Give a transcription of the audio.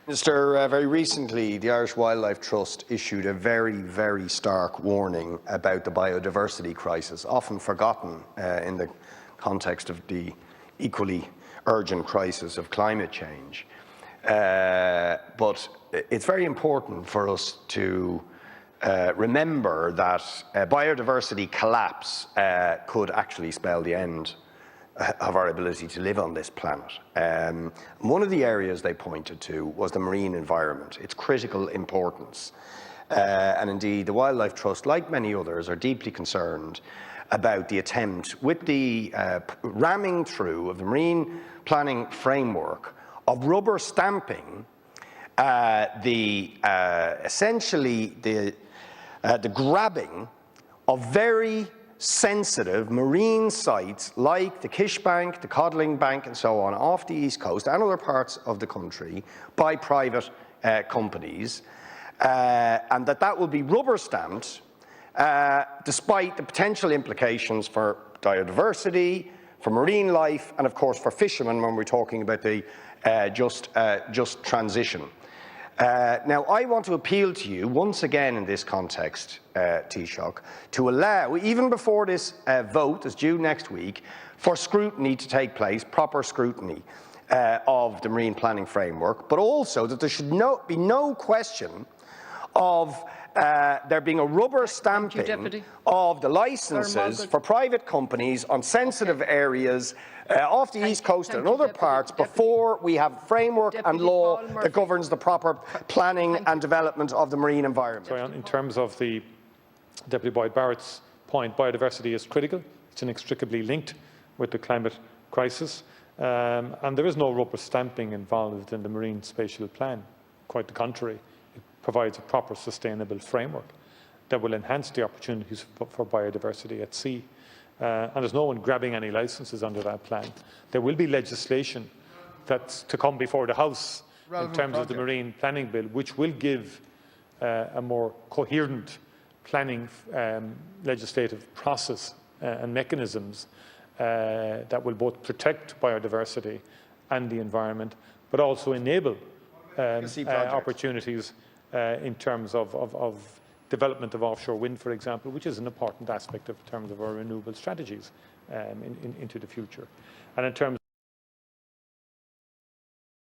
Minister, very recently the Irish Wildlife Trust issued a very, very stark warning about the biodiversity crisis, often forgotten in the context of the equally urgent crisis of climate change. But it's very important for us to remember that biodiversity collapse could actually spell the end of our ability to live on this planet. One of the areas they pointed to was the marine environment, its critical importance. And indeed, the Wildlife Trust, like many others, are deeply concerned about the attempt with the ramming through of the marine planning framework of rubber stamping essentially the grabbing of very sensitive marine sites like the Kish Bank, the Codling Bank and so on off the East Coast and other parts of the country by private companies, and that will be rubber stamped despite the potential implications for biodiversity, for marine life and of course for fishermen when we're talking about the just transition. Now, I want to appeal to you once again in this context, Taoiseach, to allow, even before this vote is due next week, for scrutiny to take place, proper scrutiny of the marine planning framework, but also that there should be no question of there being a rubber stamping of the licences for private companies on sensitive areas off the East Coast and other parts before we have framework and law that governs the proper planning and development of the marine environment. So in terms of the Deputy Boyd Barrett's point, biodiversity is critical. It's inextricably linked with the climate crisis. And there is no rubber stamping involved in the Marine Spatial Plan. Quite the contrary. It provides a proper sustainable framework that will enhance the opportunities for biodiversity at sea. And there's no one grabbing any licences under that plan. There will be legislation that's to come before the House in terms of the Marine Planning Bill, which will give a more coherent planning legislative process and mechanisms that will both protect biodiversity and the environment, but also enable opportunities in terms of development of offshore wind, for example, which is an important aspect in terms of our renewable strategies into the future. And in terms